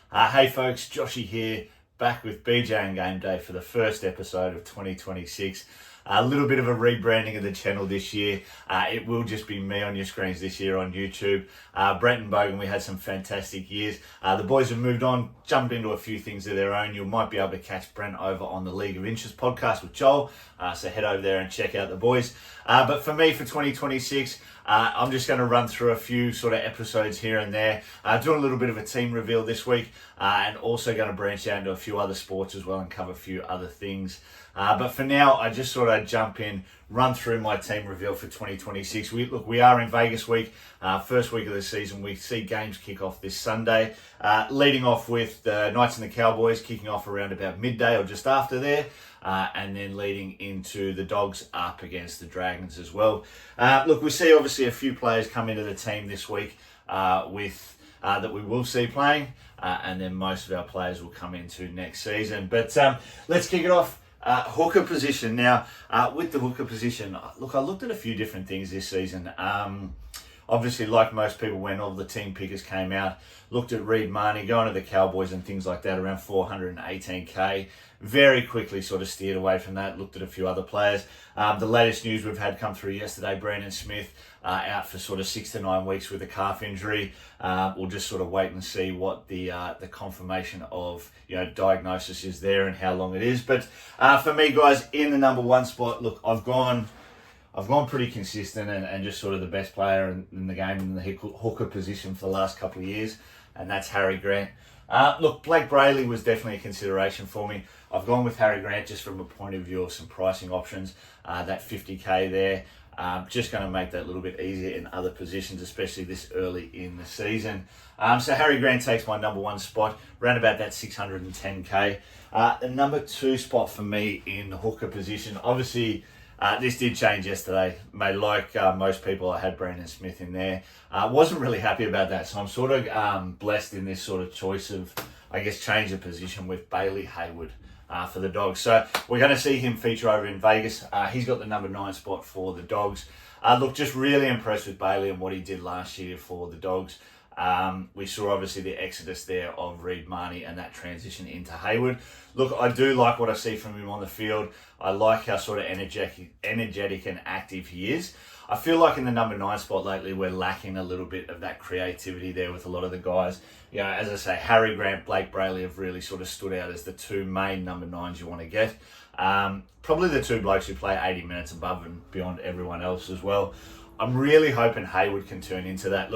Hey folks, Joshy here, back with BJ and Game Day for the first episode of 2026. A little bit of a rebranding of the channel this year. It will just be me on your screens this year on YouTube. Brent and Bogan, we had some fantastic years. The boys have moved on, jumped into a few things of their own. You might be able to catch Brent over on the League of Inches podcast with Joel. So head over there and check out the boys. But for me, for 2026, I'm just going to run through a few sort of episodes here and there. Doing a little bit of a team reveal this week, and also going to branch out into a few other sports as well and cover a few other things. But for now, I just sort of jump in, run through my team reveal for 2026. We are in Vegas week, first week of the season. We see games kick off this Sunday, leading off with the Knights and the Cowboys kicking off around about midday or just after there. And then leading into the Dogs up against the Dragons as well. We see obviously a few players come into the team this week that we will see playing, and then most of our players will come into next season. But let's kick it off. Hooker position. Now, with the hooker position, I looked at a few different things this season. Obviously, like most people, when all the team pickers came out, looked at Reed Marnie going to the Cowboys and things like that, around 418k. Very quickly sort of steered away from that, looked at a few other players. The latest news we've had come through yesterday, Brandon Smith out for sort of 6 to 9 weeks with a calf injury. We'll just sort of wait and see what the confirmation of diagnosis is there and how long it is. But for me, guys, in the number one spot, look, I've gone pretty consistent and just sort of the best player in the game in the hooker position for the last couple of years, and that's Harry Grant. Blake Brayley was definitely a consideration for me. I've gone with Harry Grant just from a point of view of some pricing options. That 50k there, just going to make that a little bit easier in other positions, especially this early in the season. So Harry Grant takes my number one spot, around about that 610k. The number two spot for me in the hooker position, obviously, this did change yesterday. Like most people, I had Brandon Smith in there. Wasn't really happy about that, so I'm sort of blessed in this sort of choice of, I guess, change of position with Bailey Hayward for the Dogs. So we're going to see him feature over in Vegas. He's got the number 9 spot for the Dogs. Just really impressed with Bailey and what he did last year for the Dogs. We saw obviously the exodus there of Reed Marnie and that transition into Hayward. I do like what I see from him on the field. I like how sort of energetic and active he is. I feel like in the number 9 spot lately, we're lacking a little bit of that creativity there with a lot of the guys. As I say, Harry Grant, Blake Brayley have really sort of stood out as the two main number 9s you want to get. Probably the two blokes who play 80 minutes above and beyond everyone else as well. I'm really hoping Hayward can turn into that.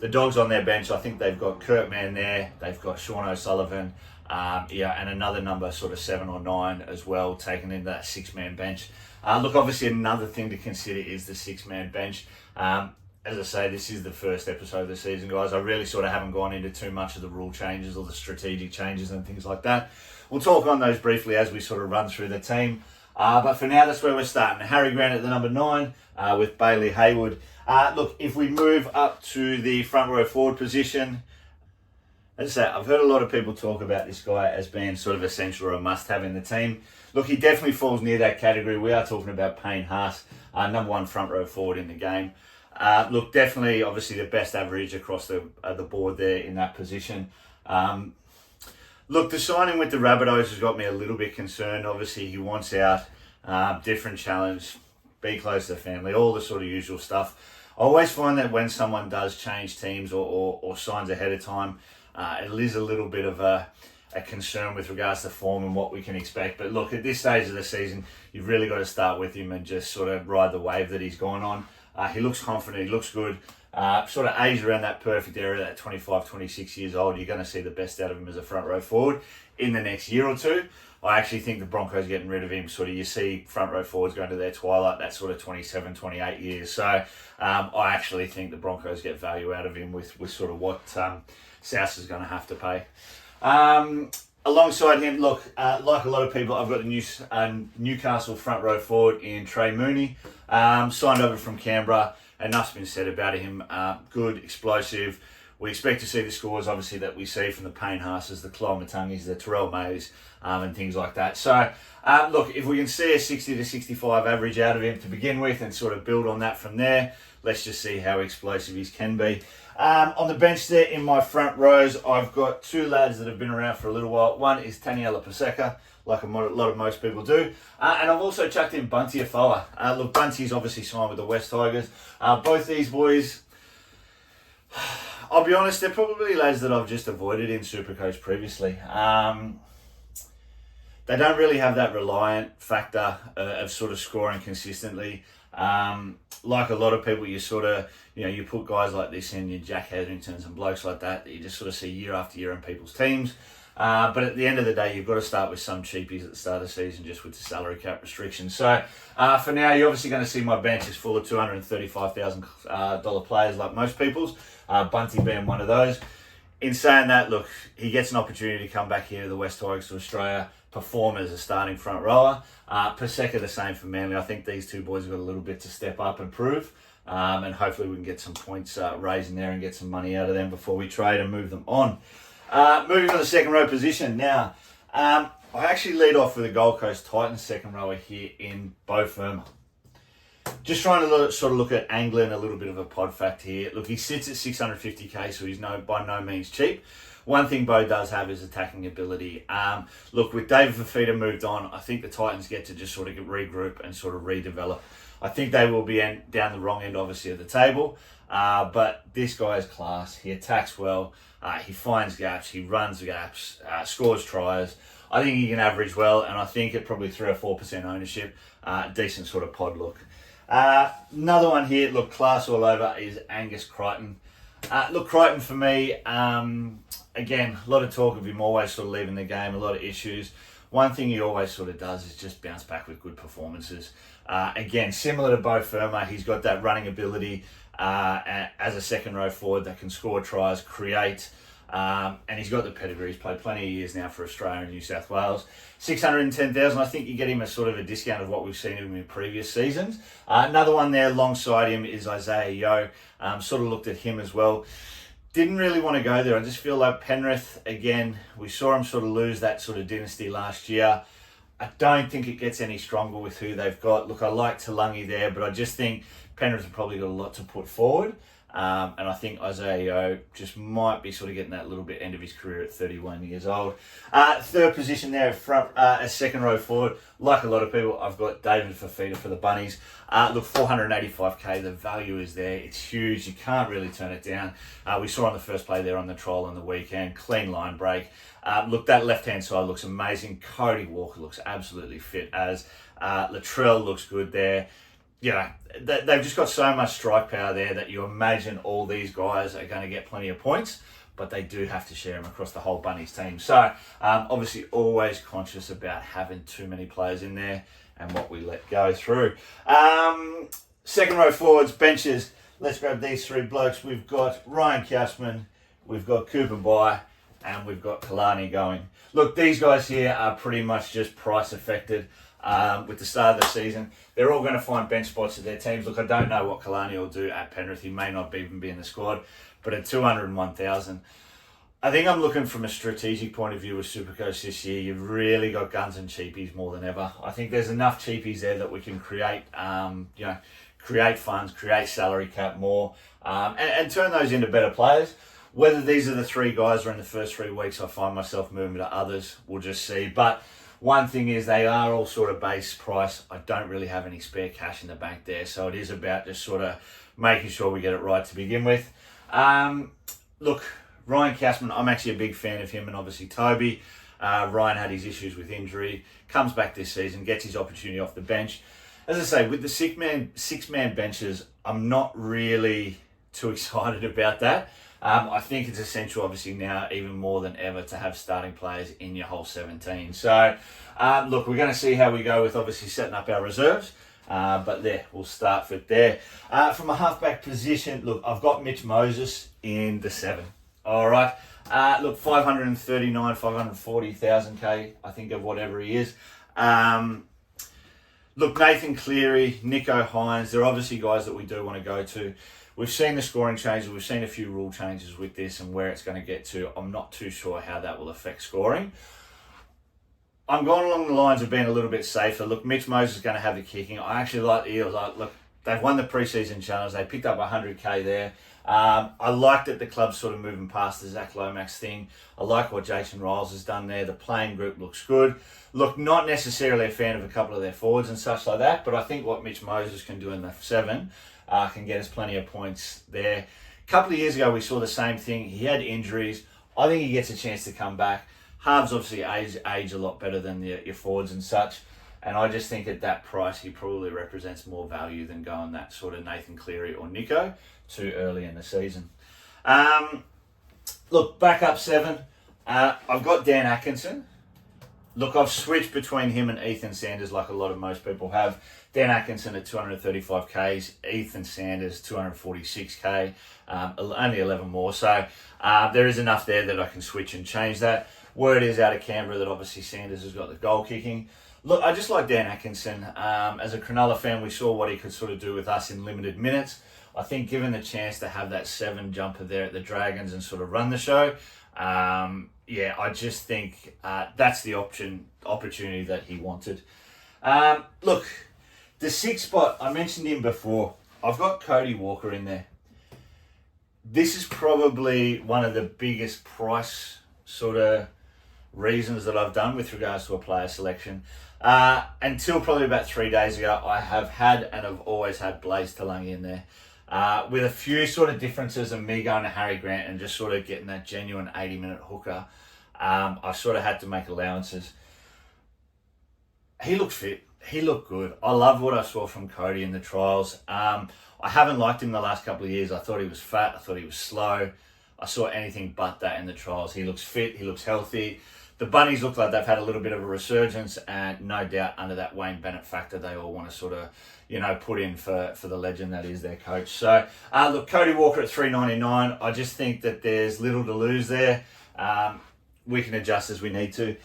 The Dogs on their bench, I think they've got Kurtman there, they've got Sean O'Sullivan, and another number sort of 7 or 9 as well, taken into that 6-man bench. Obviously another thing to consider is the 6-man bench. As I say, this is the first episode of the season, guys. I really sort of haven't gone into too much of the rule changes or the strategic changes and things like that. We'll talk on those briefly as we sort of run through the team. But for now, that's where we're starting. Harry Grant at the number 9 with Bailey Hayward. If we move up to the front row forward position, as I say, I've heard a lot of people talk about this guy as being sort of essential or a must-have in the team. He definitely falls near that category. We are talking about Payne Haas, number 1 front row forward in the game. Definitely, obviously, the best average across the board there in that position. The signing with the Rabbitohs has got me a little bit concerned. Obviously, he wants out, different challenge, be close to the family, all the sort of usual stuff. I always find that when someone does change teams or signs ahead of time, it is a little bit of a concern with regards to form and what we can expect. But at this stage of the season, you've really got to start with him and just sort of ride the wave that he's gone on. He looks confident, he looks good. Sort of age around that perfect area, that 25, 26 years old, you're going to see the best out of him as a front row forward in the next year or two. I actually think the Broncos getting rid of him, you see front row forwards going to their twilight, that's sort of 27, 28 years. So I actually think the Broncos get value out of him with sort of what South is going to have to pay. Alongside him, like a lot of people, I've got the Newcastle front row forward in Trey Mooney, signed over from Canberra. Enough's been said about him. Good, explosive, we expect to see the scores, obviously, that we see from the Payne Haas's, the Chloe Matungis, the Terrell Mays, and things like that. So, look, if we can see a 60 to 65 average out of him to begin with and sort of build on that from there, let's just see how explosive he can be. On the bench there in my front rows, I've got two lads that have been around for a little while. One is Taniela Paseka, like a lot of most people do. And I've also chucked in Bunty Afoa. Look, Bunty's obviously signed with the West Tigers. Both these boys, I'll be honest, they're probably lads that I've just avoided in Supercoach previously. They don't really have that reliant factor of sort of scoring consistently. Like a lot of people, you put guys like this in, your Jack Hetheringtons and blokes like that you just sort of see year after year in people's teams. But at the end of the day, you've got to start with some cheapies at the start of the season just with the salary cap restrictions. So for now, you're obviously going to see my bench is full of $235,000 players like most people's, Bunty being one of those. In saying that, look, he gets an opportunity to come back here to the West Tigers to Australia, perform as a starting front rower. Paseka the same for Manly. I think these two boys have got a little bit to step up and prove. And hopefully we can get some points raised in there and get some money out of them before we trade and move them on. Moving on to the second row position. Now, I actually lead off with a Gold Coast Titans second rower here in Beau Fermor. Just trying to sort of look at angling a little bit of a pod fact here. Look, he sits at 650k, so he's by no means cheap. One thing Beau does have is attacking ability. Look, with David Fifita moved on, I think the Titans get to just sort of regroup and sort of redevelop. I think they will be down the wrong end, obviously, of the table. But this guy is class. He attacks well. He finds gaps. He runs gaps. Scores tries. I think he can average well, and I think at probably 3 or 4% ownership, decent sort of pod look. Another one here, look, class all over, is Angus Crichton. Look, Crichton for me, again, a lot of talk of him always sort of leaving the game, a lot of issues. One thing he always sort of does is just bounce back with good performances. Again, similar to Beau Fermor, he's got that running ability as a second row forward that can score tries, create, and he's got the pedigree. He's played plenty of years now for Australia and New South Wales. 610,000. I think you get him a sort of a discount of what we've seen him in previous seasons. Another one there alongside him is Isaiah Yeo. Sort of looked at him as well. Didn't really want to go there. I just feel like Penrith, again, we saw him sort of lose that sort of dynasty last year. I don't think it gets any stronger with who they've got. Look, I like Talangi there, but I just think Penrith have probably got a lot to put forward. And I think Isaiah Yeo just might be sort of getting that little bit end of his career at 31 years old. Third position there, front, as second row forward. Like a lot of people, I've got David Fifita for the Bunnies. Look, 485k, the value is there. It's huge. You can't really turn it down. We saw on the first play there on the trial on the weekend, clean line break. Look, that left-hand side looks amazing. Cody Walker looks absolutely fit as. Latrell looks good there. They've just got so much strike power there that you imagine all these guys are going to get plenty of points, but they do have to share them across the whole Bunnies team. So, obviously, always conscious about having too many players in there and what we let go through. Second row forwards, benches. Let's grab these three blokes. We've got Ryan Kouchman, we've got Cooper Bye, and we've got Kalani going. Look, these guys here are pretty much just price affected. With the start of the season, they're all going to find bench spots at their teams. Look, I don't know what Kalani will do at Penrith. He may not even be in the squad, but at 201,000, I think I'm looking from a strategic point of view with Supercoach this year. You've really got guns and cheapies more than ever. I think there's enough cheapies there that we can create, create funds, create salary cap more, and turn those into better players. Whether these are the three guys or in the first 3 weeks I find myself moving to others, we'll just see. But one thing is they are all sort of base price. I don't really have any spare cash in the bank there. So it is about just sort of making sure we get it right to begin with. Look, Ryan Kouchman, I'm actually a big fan of him and obviously Toby. Ryan had his issues with injury, comes back this season, gets his opportunity off the bench. As I say, with the six-man benches, I'm not really too excited about that. I think it's essential, obviously, now even more than ever to have starting players in your whole 17. So, look, we're going to see how we go with obviously setting up our reserves. But there, we'll start with there. From a halfback position, look, I've got Mitch Moses in the 7. All right. Look, 540,000K, I think, of whatever he is. Look, Nathan Cleary, Nico Hines, they're obviously guys that we do want to go to. we've seen the scoring changes, we've seen a few rule changes with this and where it's going to get to. I'm not too sure how that will affect scoring. I'm going along the lines of being a little bit safer. Look, Mitch Moses is going to have the kicking. I actually like the Eels. Look, they've won the pre-season challenge. They picked up 100k there. I like that the club's sort of moving past the Zach Lomax thing. I like what Jason Riles has done there. The playing group looks good. Look, not necessarily a fan of a couple of their forwards and such like that, but I think what Mitch Moses can do in the 7 can get us plenty of points there. A couple of years ago, we saw the same thing. He had injuries. I think he gets a chance to come back. Halves obviously age a lot better than your forwards and such. And I just think at that price, he probably represents more value than going that sort of Nathan Cleary or Nico too early in the season. Look, back up 7. I've got Dan Atkinson. Look, I've switched between him and Ethan Sanders like a lot of most people have. Dan Atkinson at 235Ks, Ethan Sanders 246K, only 11 more. So there is enough there that I can switch and change that. Word is out of Canberra that obviously Sanders has got the goal kicking. Look, I just like Dan Atkinson. As a Cronulla fan, we saw what he could sort of do with us in limited minutes. I think given the chance to have that 7 jumper there at the Dragons and sort of run the show, I just think that's the opportunity that he wanted. Look, the 6 spot, I mentioned him before. I've got Cody Walker in there. This is probably one of the biggest price sort of reasons that I've done with regards to a player selection. Until probably about 3 days ago, I have had and have always had Blaze Talangi in there. With a few sort of differences of me going to Harry Grant and just sort of getting that genuine 80-minute hooker, I sort of had to make allowances. He looked fit. He looked good. I love what I saw from Cody in the trials. I haven't liked him the last couple of years. I thought he was fat. I thought he was slow. I saw anything but that in the trials. He looks fit. He looks healthy. The Bunnies look like they've had a little bit of a resurgence, and no doubt under that Wayne Bennett factor, they all want to sort of, put in for the legend that is their coach. So, look, Cody Walker at $3.99. I just think that there's little to lose there. We can adjust as we need to.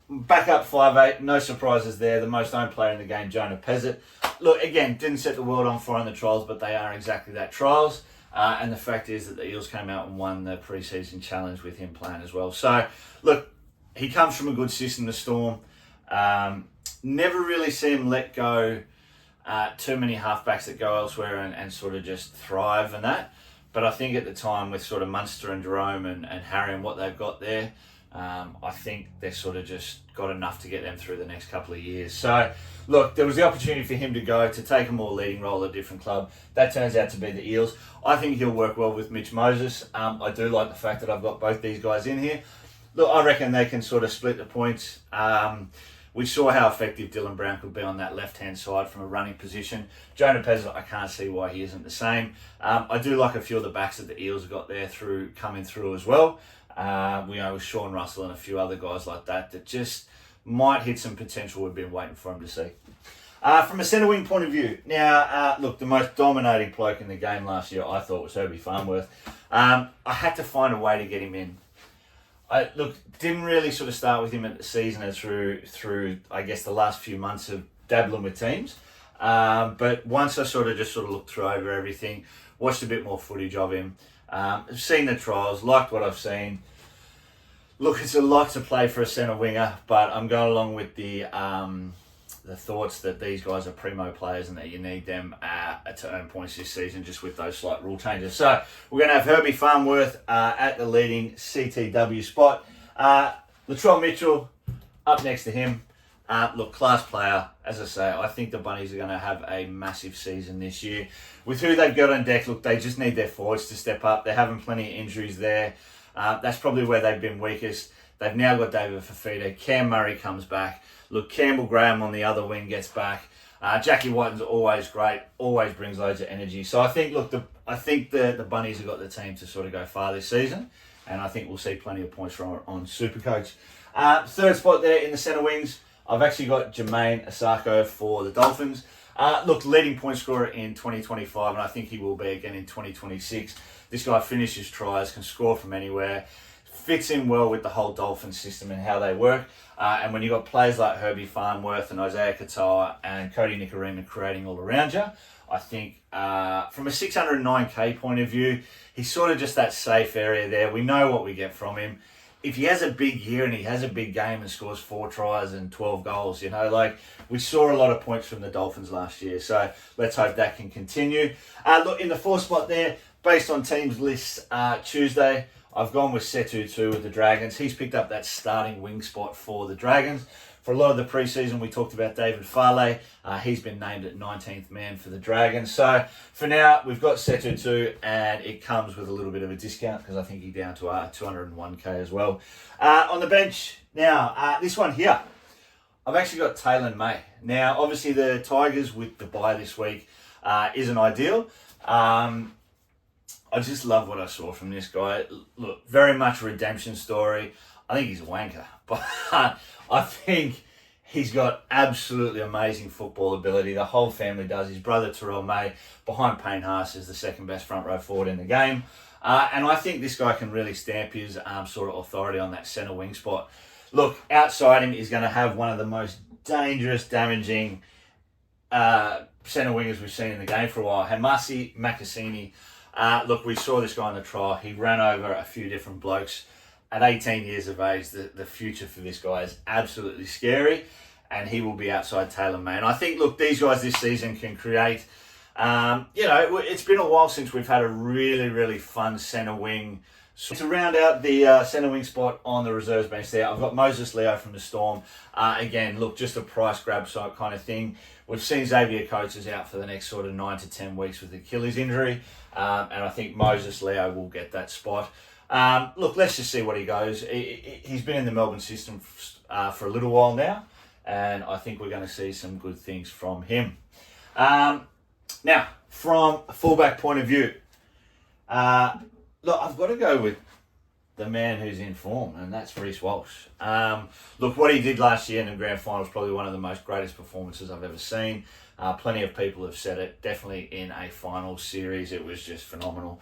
Back up 5'8", no surprises there. The most owned player in the game, Jonah Pezzett. Look, again, didn't set the world on fire in the trials, but they are exactly that, trials. And the fact is that the Eels came out and won the pre-season challenge with him playing as well. So, look, he comes from a good system, the Storm. Never really see him let go too many halfbacks that go elsewhere and sort of just thrive and that. But I think at the time with sort of Munster and Jerome and Harry and what they've got there, I think they've sort of just got enough to get them through the next couple of years. So, look, there was the opportunity for him to take a more leading role at a different club. That turns out to be the Eels. I think he'll work well with Mitch Moses. I do like the fact that I've got both these guys in here. Look, I reckon they can sort of split the points. We saw how effective Dylan Brown could be on that left-hand side from a running position. Jonah Pezzett, I can't see why he isn't the same. I do like a few of the backs that the Eels have got there coming through as well. With Sean Russell and a few other guys like that just might hit some potential we've been waiting for him to see. From a centre wing point of view, now, look, the most dominating bloke in the game last year I thought was Herbie Farnworth. I had to find a way to get him in. Didn't really sort of start with him at the season and through I guess the last few months of dabbling with teams. But once I sort of looked through over everything, watched a bit more footage of him, seen the trials, liked what I've seen. Look, it's a lot to play for a centre winger, but I'm going along with the thoughts that these guys are primo players and that you need them to earn points this season just with those slight rule changes. So we're going to have Herbie Farnworth at the leading CTW spot. Latrell Mitchell up next to him. Look, class player. As I say, I think the Bunnies are going to have a massive season this year. With who they've got on deck, look, they just need their forwards to step up. They're having plenty of injuries there. That's probably where they've been weakest. They've now got David Fafita. Cam Murray comes back. Look, Campbell Graham on the other wing gets back. Jackie Whiten's always great, always brings loads of energy. So I think, look, the Bunnies have got the team to sort of go far this season, and I think we'll see plenty of points on Supercoach. Third spot there in the centre wings, I've actually got Jermaine Asako for the Dolphins. Look, leading point scorer in 2025, and I think he will be again in 2026. This guy finishes tries, can score from anywhere, fits in well with the whole Dolphins system and how they work. And when you've got players like Herbie Farnworth and Isaiah Katoa and Cody Nikorima creating all around you, I think from a 609k point of view, he's sort of just that safe area there. We know what we get from him. If he has a big year and he has a big game and scores 4 tries and 12 goals, you know, like we saw a lot of points from the Dolphins last year. So let's hope that can continue. Look, in the 4th spot there, based on teams lists Tuesday, I've gone with Setu with the Dragons. He's picked up that starting wing spot for the Dragons. For a lot of the preseason, we talked about David Farley. He's been named at 19th man for the Dragons. So for now, we've got Setu, and it comes with a little bit of a discount because I think he's down to 201k as well. On the bench, now, this one here, I've actually got Taylor May. Now, obviously, the Tigers with the bye this week isn't ideal. I just love what I saw from this guy. Look, very much a redemption story. I think he's a wanker, but I think he's got absolutely amazing football ability. The whole family does. His brother Terrell May, behind Payne Haas, is the second best front row forward in the game. And I think this guy can really stamp his sort of authority on that centre wing spot. Look, outside him is going to have one of the most dangerous, damaging centre wingers we've seen in the game for a while. Hamasi Makasini. Look, we saw this guy in the trial. He ran over a few different blokes. At 18 years of age, the future for this guy is absolutely scary, and he will be outside Taylor May. And I think, look, these guys this season can create, it's been a while since we've had a really, really fun centre wing. So to round out the centre wing spot on the reserves bench there, I've got Moses Leo from the Storm. Again, look, just a price grab kind of thing. We've seen Xavier Coates is out for the next sort of 9 to 10 weeks with Achilles injury, and I think Moses Leo will get that spot. Look, let's just see what he goes. He's been in the Melbourne system for a little while now, and I think we're going to see some good things from him. Now, from a fullback point of view, look, I've got to go with the man who's in form, and that's Reece Walsh. Look, what he did last year in the grand final was probably one of the most greatest performances I've ever seen. Plenty of people have said it. Definitely in a final series, it was just phenomenal.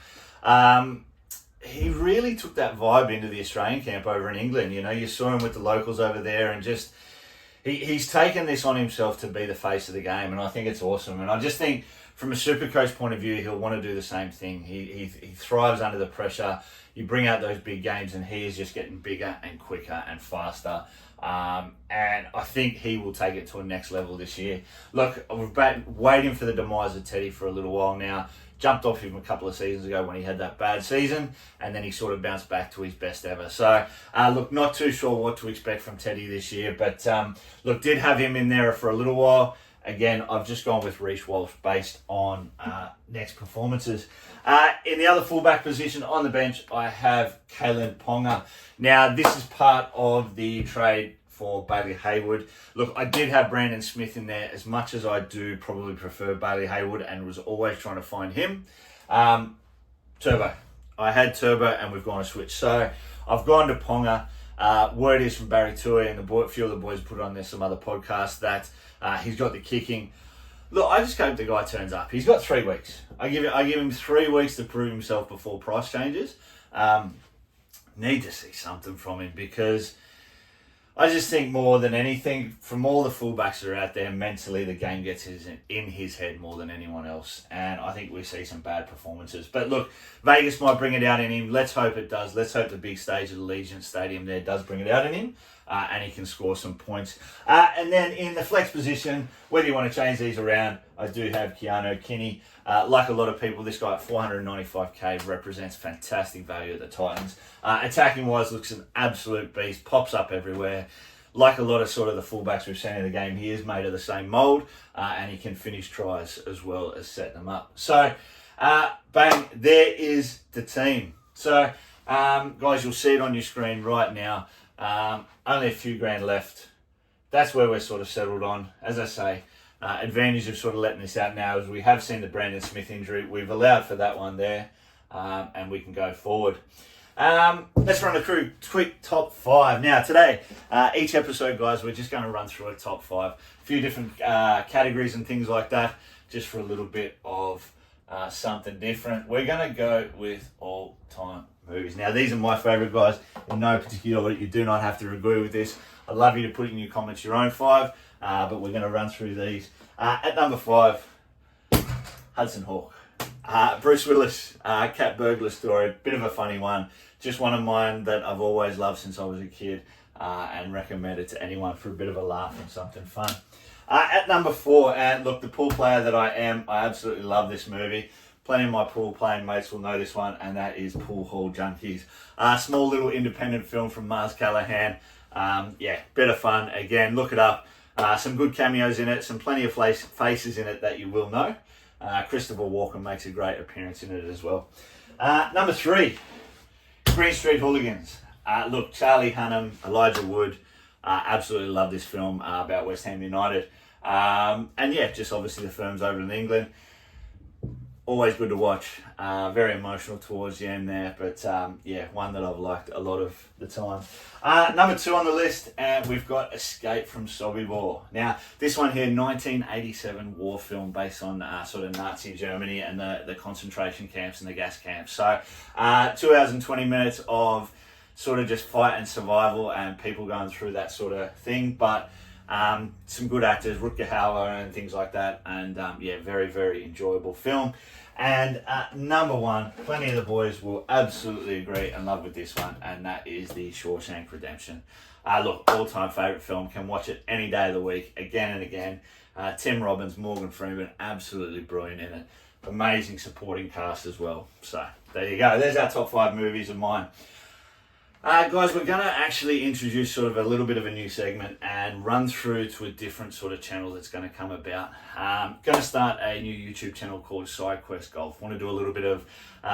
He really took that vibe into the Australian camp over in England. You know, you saw him with the locals over there, and just he's taken this on himself to be the face of the game, and I think it's awesome. And I just think from a Supercoach point of view, he'll want to do the same thing. He thrives under the pressure. You bring out those big games, and he is just getting bigger and quicker and faster. And I think he will take it to a next level this year. Look, we've been waiting for the demise of Teddy for a little while now. Jumped off him a couple of seasons ago when he had that bad season, and then he sort of bounced back to his best ever. So, look, not too sure what to expect from Teddy this year, but look, did have him in there for a little while. Again, I've just gone with Reece Walsh based on next performances. In the other fullback position on the bench, I have Kalen Ponga. Now, this is part of the trade for Bailey Hayward. Look, I did have Brandon Smith in there, as much as I do probably prefer Bailey Hayward and was always trying to find him. Turbo. I had Turbo and we've gone a switch. So I've gone to Ponga. Word is from Barry Tui and a few of the boys put on there some other podcasts that he's got the kicking. Look, I just hope the guy turns up. He's got 3 weeks. I give him 3 weeks to prove himself before price changes. Need to see something from him, because I just think more than anything, from all the fullbacks that are out there, mentally the game gets in his head more than anyone else. And I think we see some bad performances. But look, Vegas might bring it out in him. Let's hope it does. Let's hope the big stage of the Legion Stadium there does bring it out in him. And he can score some points. And then in the flex position, whether you want to change these around, I do have Keanu Kinney. Like a lot of people, this guy at 495k represents fantastic value at the Titans. Attacking wise, looks an absolute beast, pops up everywhere. Like a lot of sort of the fullbacks we've seen in the game, he is made of the same mould, and he can finish tries as well as set them up. So, bang, there is the team. So, guys, you'll see it on your screen right now. Only a few grand left. That's where we're sort of settled on. As I say, advantage of sort of letting this out now is we have seen the Brandon Smith injury. We've allowed for that one there, and we can go forward. Let's run a quick top 5. Now today, each episode, guys, we're just going to run through a top 5. A few different categories and things like that, just for a little bit of something different. We're going to go with all-time movies. Now, these are my favourite, guys. In no particular order, you do not have to agree with this. I'd love you to put in your comments your own 5, but we're going to run through these. At number 5, Hudson Hawk. Bruce Willis, cat burglar story, bit of a funny one. Just one of mine that I've always loved since I was a kid, and recommend it to anyone for a bit of a laugh and something fun. At number 4, and look, the pool player that I am, I absolutely love this movie. Plenty of my pool playing mates will know this one, and that is Pool Hall Junkies. Small little independent film from Mars Callahan. Yeah, bit of fun. Again, look it up. Some good cameos in it, some plenty of faces in it that you will know. Christopher Walken makes a great appearance in it as well. Number 3, Green Street Hooligans. Look, Charlie Hunnam, Elijah Wood, absolutely love this film about West Ham United. And yeah, just obviously the firms over in England. Always good to watch. Very emotional towards the end there, but yeah, one that I've liked a lot of the time. Number 2 on the list, and we've got Escape from Sobibor. Now, this one here, 1987 war film based on sort of Nazi Germany and the concentration camps and the gas camps. So 2 hours and 20 minutes of sort of just fight and survival and people going through that sort of thing, but some good actors, Rutger Hauer and things like that, and yeah, very, very enjoyable film. And number 1, plenty of the boys will absolutely agree and love with this one, and that is The Shawshank Redemption. Look, all-time favourite film, can watch it any day of the week, again and again. Tim Robbins, Morgan Freeman, absolutely brilliant in it. Amazing supporting cast as well. So, there you go. There's our top 5 movies of mine. Guys, we're going to actually introduce sort of a little bit of a new segment and run through to a different sort of channel that's going to come about. Going to start a new YouTube channel called SideQuest Golf. Want to do a little bit of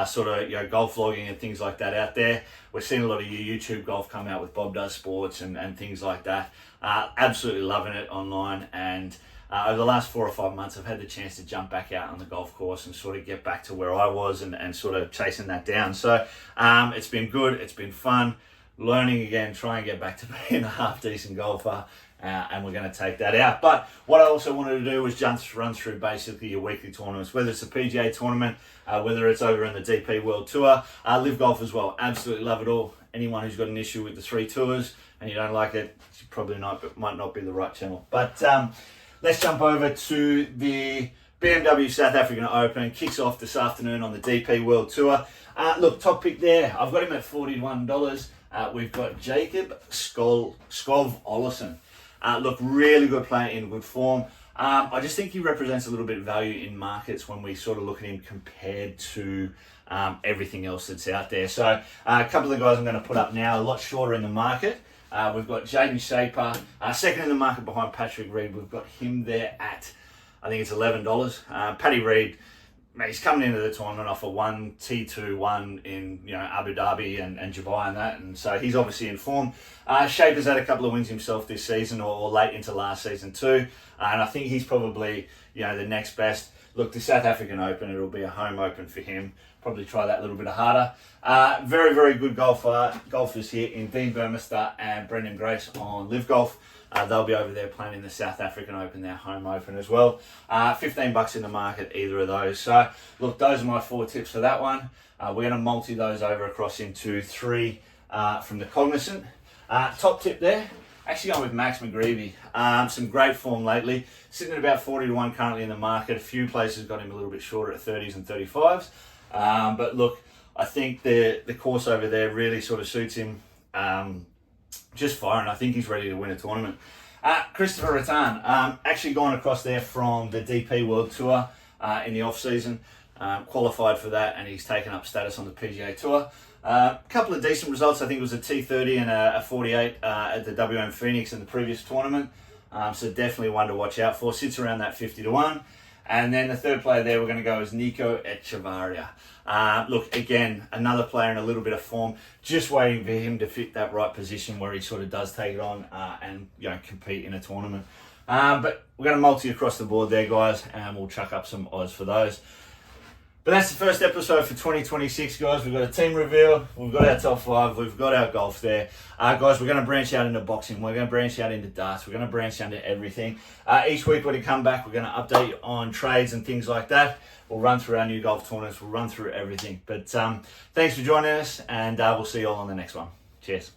sort of golf vlogging and things like that out there. We're seeing a lot of YouTube golf come out with Bob Does Sports and things like that. Absolutely loving it online, and over the last 4 or 5 months, I've had the chance to jump back out on the golf course and sort of get back to where I was and sort of chasing that down. So it's been good, it's been fun, learning again, trying to get back to being a half decent golfer, and we're going to take that out. But what I also wanted to do was just run through basically your weekly tournaments, whether it's a PGA tournament, whether it's over in the DP World Tour, Live Golf as well. Absolutely love it all. Anyone who's got an issue with the 3 tours and you don't like it, probably might not be the right channel. But let's jump over to the BMW South African Open. Kicks off this afternoon on the DP World Tour. Look, top pick there. I've got him at $41. We've got Jacob Skov Olesen. Look, really good player in good form. I just think he represents a little bit of value in markets when we sort of look at him compared to everything else that's out there. So a couple of guys I'm going to put up now, a lot shorter in the market. We've got Jaden Shaper, second in the market behind Patrick Reed. We've got him there at, I think it's $11. Paddy Reed, he's coming into the tournament off a 1 T2 1 in Abu Dhabi and Dubai and that, and so he's obviously in form. Shaper's had a couple of wins himself this season, or late into last season too, and I think he's probably the next best. Look, the South African Open, it'll be a home open for him. Probably try that a little bit harder. Very, very good golfers here in Dean Burmester and Brendan Grace on Live Golf. They'll be over there playing in the South African Open, their home open as well. $15 in the market, either of those. So, look, those are my 4 tips for that one. We're going to multi those over across into 3 from the Cognizant. Top tip there, actually going with Max McGreevy. Some great form lately. Sitting at about 40-1 currently in the market. A few places got him a little bit shorter at 30s and 35s. But look, I think the course over there really sort of suits him just fine, and I think he's ready to win a tournament. Christopher Rattan, actually gone across there from the DP World Tour in the off-season, qualified for that, and he's taken up status on the PGA Tour. A couple of decent results. I think it was a T30 and a 48 at the WM Phoenix in the previous tournament. So definitely one to watch out for. Sits around that 50-1. And then the third player there we're going to go is Nico Echevarria. Look, again, another player in a little bit of form. Just waiting for him to fit that right position where he sort of does take it on and compete in a tournament. But we're going to multi across the board there, guys, and we'll chuck up some odds for those. But that's the first episode for 2026, guys. We've got a team reveal, we've got our top 5, we've got our golf there. Guys, we're going to branch out into boxing, we're going to branch out into darts, we're going to branch out into everything. Each week when we come back, we're going to update you on trades and things like that. We'll run through our new golf tournaments, we'll run through everything. But thanks for joining us, and we'll see you all on the next one. Cheers.